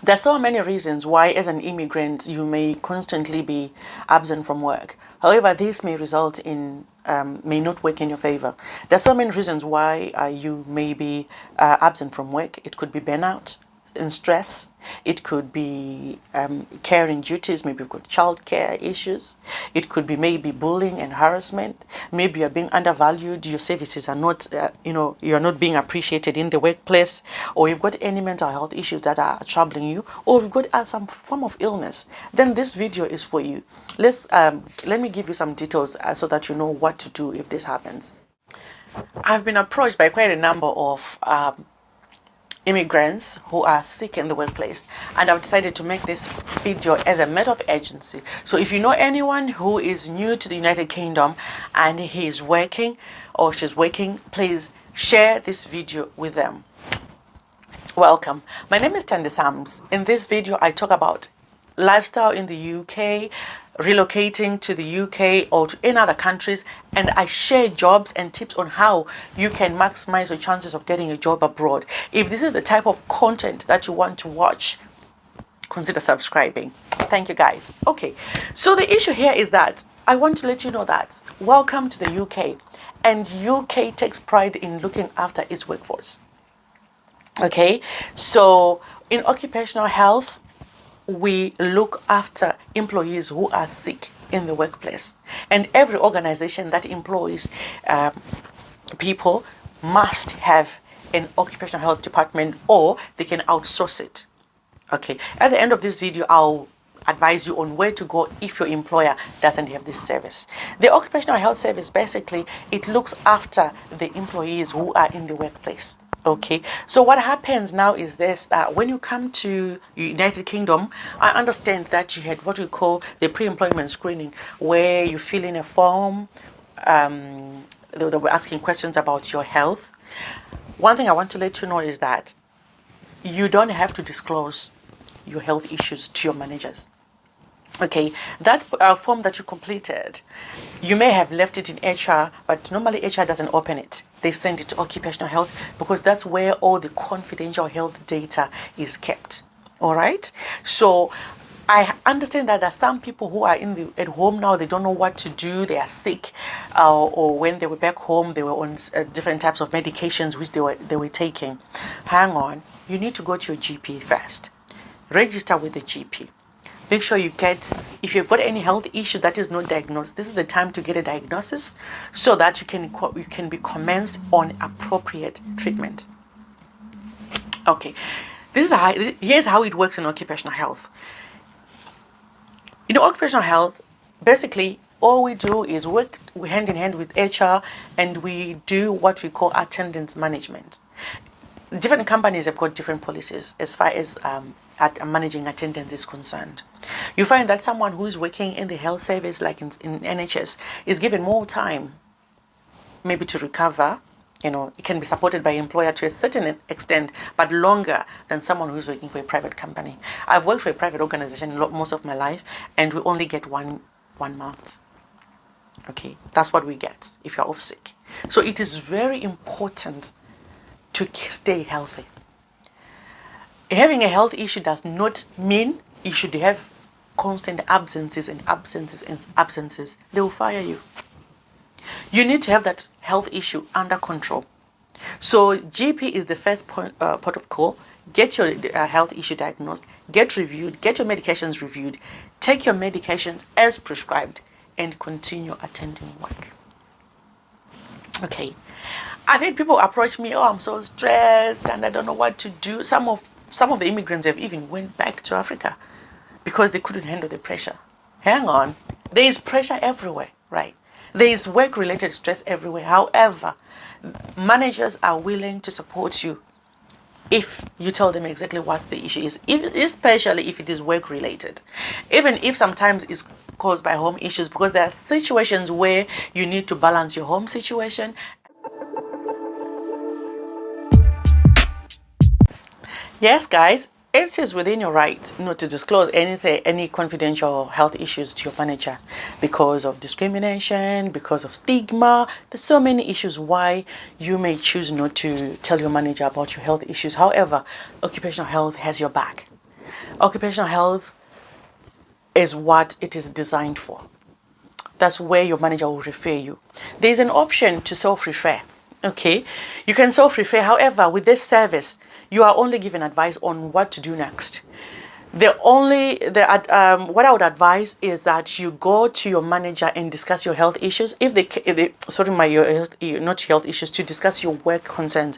There's so many reasons why, as an immigrant, you may constantly be absent from work. However, this may result in may not work in your favor. There's so many reasons why you may be absent from work. It could be burnout and stress. It could be caring duties. Maybe you've got childcare issues. It could be maybe bullying and harassment. Maybe you're being undervalued. Your services are not, you're not being appreciated in the workplace, or you've got any mental health issues that are troubling you, or you've got some form of illness. Then this video is for you. Let me give you some details so that you know what to do if this happens. I've been approached by quite a number of immigrants who are sick in the workplace, and I've decided to make this video as a matter of urgency. So if you know anyone who is new to the United Kingdom and he is working or she's working, please share this video with them. Welcome. My name is Tande Sams. In this video I talk about lifestyle in the UK, relocating to the UK or to any other countries, and I share jobs and tips on how you can maximize your chances of getting a job abroad. If this is the type of content that you want to watch, consider subscribing. Thank you guys. Okay, so the issue here is that I want to let you know that welcome to the UK, and UK takes pride in looking after its workforce. Okay, so in occupational health, we look after employees who are sick in the workplace, and every organization that employs people must have an occupational health department, or they can outsource it. Okay, at the end of this video I'll advise you on where to go if your employer doesn't have this service. The occupational health service, basically it looks after the employees who are in the workplace. Okay, so what happens now is this: when you come to United Kingdom, I understand that you had what we call the pre-employment screening, where you fill in a form. They were asking questions about your health. One thing I want to let you know is that you don't have to disclose your health issues to your managers. Okay, that form that you completed, you may have left it in HR, but normally HR doesn't open it. They send it to occupational health, because that's where all the confidential health data is kept. All right, so I understand that there are some people who are at home now. They don't know what to do. They are sick, or when they were back home, they were on different types of medications which they were taking. Hang on, you need to go to your GP first. Register with the GP. Make sure you get, if you've got any health issue that is not diagnosed, this is the time to get a diagnosis so that you can be commenced on appropriate treatment. Okay, here's how it works in occupational health. In occupational health, basically all we do is work hand in hand with HR, and we do what we call attendance management. Different companies have got different policies as far as managing attendance is concerned. You find that someone who is working in the health service, like in NHS, is given more time, maybe to recover. It can be supported by employer to a certain extent, but longer than someone who is working for a private company. I've worked for a private organization most of my life, and we only get one month. Okay, that's what we get if you're off sick. So it is very important to stay healthy. Having a health issue does not mean you should have constant absences and absences and absences. They will fire you. You need to have that health issue under control. So GP is the first port of call. Get your health issue diagnosed, get reviewed, get your medications reviewed, take your medications as prescribed, and continue attending work. Okay, I've had people approach me, oh, I'm so stressed and I don't know what to do. Some of the immigrants have even went back to Africa because they couldn't handle the pressure. Hang on, there is pressure everywhere, right? There is work-related stress everywhere. However, managers are willing to support you if you tell them exactly what the issue is, especially if it is work-related. Even if sometimes it's caused by home issues, because there are situations where you need to balance your home situation. Yes, guys, it is within your right to disclose any confidential health issues to your manager because of discrimination, because of stigma. There's so many issues why you may choose not to tell your manager about your health issues. However, occupational health has your back. occupational health is what it is designed for. That's where your manager will refer you. There's an option to self-refer. Okay, you can self-refer. However, with this service, you are only given advice on what to do next. What I would advise is that you go to your manager and discuss your health issues. Not health issues, to discuss your work concerns.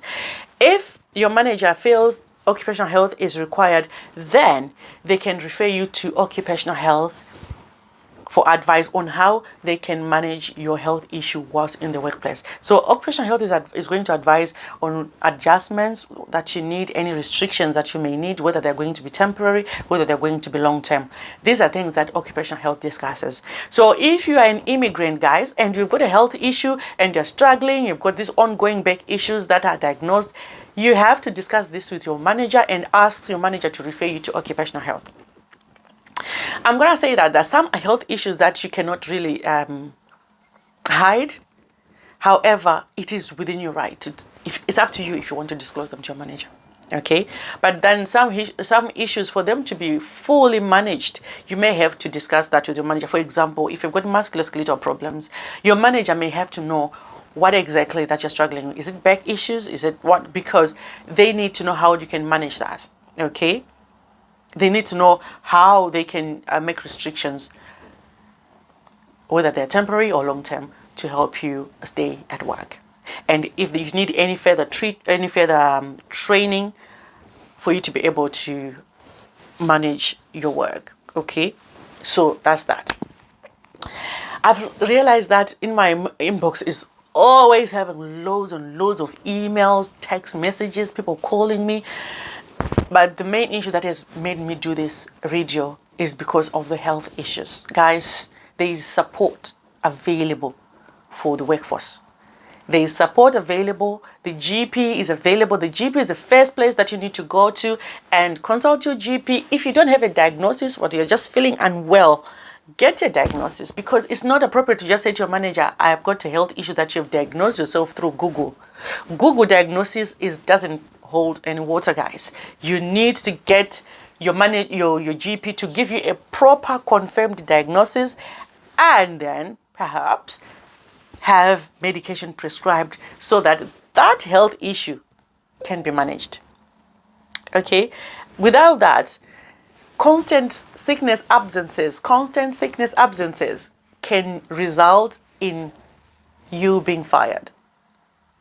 If your manager feels occupational health is required, then they can refer you to occupational health for advice on how they can manage your health issue whilst in the workplace. So occupational health is going to advise on adjustments that you need, any restrictions that you may need, whether they're going to be temporary, whether they're going to be long-term. These are things that occupational health discusses. So if you are an immigrant, guys, and you've got a health issue and you're struggling, you've got these ongoing back issues that are diagnosed, you have to discuss this with your manager and ask your manager to refer you to occupational health. I'm going to say that there's some health issues that you cannot really hide. However, it is within your right. It's up to you if you want to disclose them to your manager. Okay? But then some issues, for them to be fully managed, you may have to discuss that with your manager. For example, if you've got musculoskeletal problems, your manager may have to know what exactly that you're struggling with. Is it back issues? Is it what? Because they need to know how you can manage that. Okay? They need to know how they can make restrictions, whether they're temporary or long-term, to help you stay at work. And if you need any further training for you to be able to manage your work. Okay, so that's that. I've realized that in my inbox is always having loads and loads of emails, text messages, people calling me. But the main issue that has made me do this radio is because of the health issues. Guys, there is support available for the workforce. There is support available. The GP is available. The GP is the first place that you need to go to and consult your GP. If you don't have a diagnosis or you're just feeling unwell, get your diagnosis, because it's not appropriate to just say to your manager, I've got a health issue that you've diagnosed yourself through Google. Google diagnosis doesn't hold any water, guys. You need to get your GP to give you a proper confirmed diagnosis, and then perhaps have medication prescribed so that that health issue can be managed. Okay, without that, constant sickness absences can result in you being fired.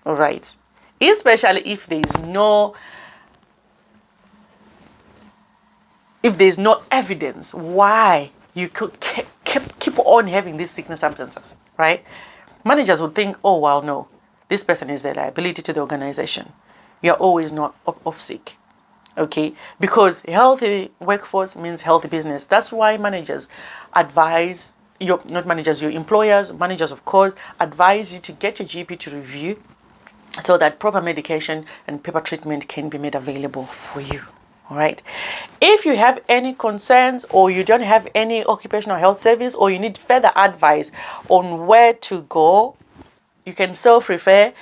All right, especially if there's no evidence why you could keep on having these sickness absences, right? Managers would think, oh, well, no, this person is a liability to the organization. You're always not off sick, okay? Because healthy workforce means healthy business. That's why managers advise, your employers, managers, of course, advise you to get your GP to review so that proper medication and proper treatment can be made available for you. All right. If you have any concerns, or you don't have any occupational health service, or you need further advice on where to go, you can self-refer,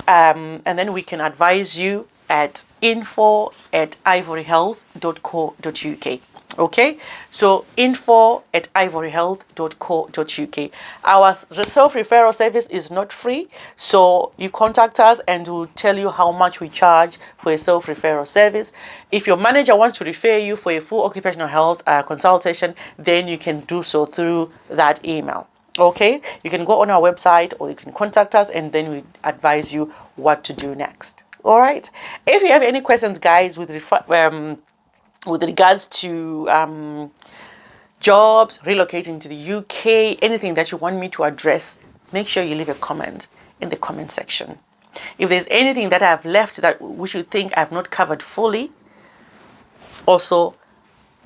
and then we can advise you at info@ivoryhealth.co.uk. Okay, so info@ivoryhealth.co.uk. Our self-referral service is not free, so you contact us and we'll tell you how much we charge for a self-referral service. If your manager wants to refer you for a full occupational health consultation, then you can do so through that email. Okay, you can go on our website, or you can contact us, and then we advise you what to do next. All right, if you have any questions, guys, with regards to jobs, relocating to the UK, anything that you want me to address, make sure you leave a comment in the comment section. If there's anything that I've left that which you think I've not covered fully, also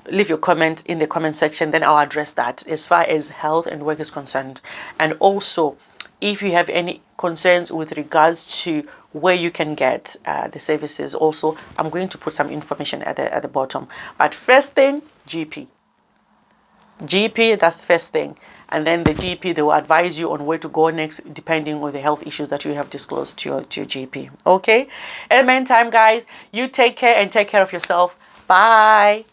leave your comment in the comment section, then I'll address that as far as health and work is concerned. And also, if you have any concerns with regards to where you can get the services, also I'm going to put some information at the bottom. But first thing, GP, that's first thing, and then the GP, they will advise you on where to go next depending on the health issues that you have disclosed to your GP. Okay, in the meantime, guys, you take care and take care of yourself. Bye.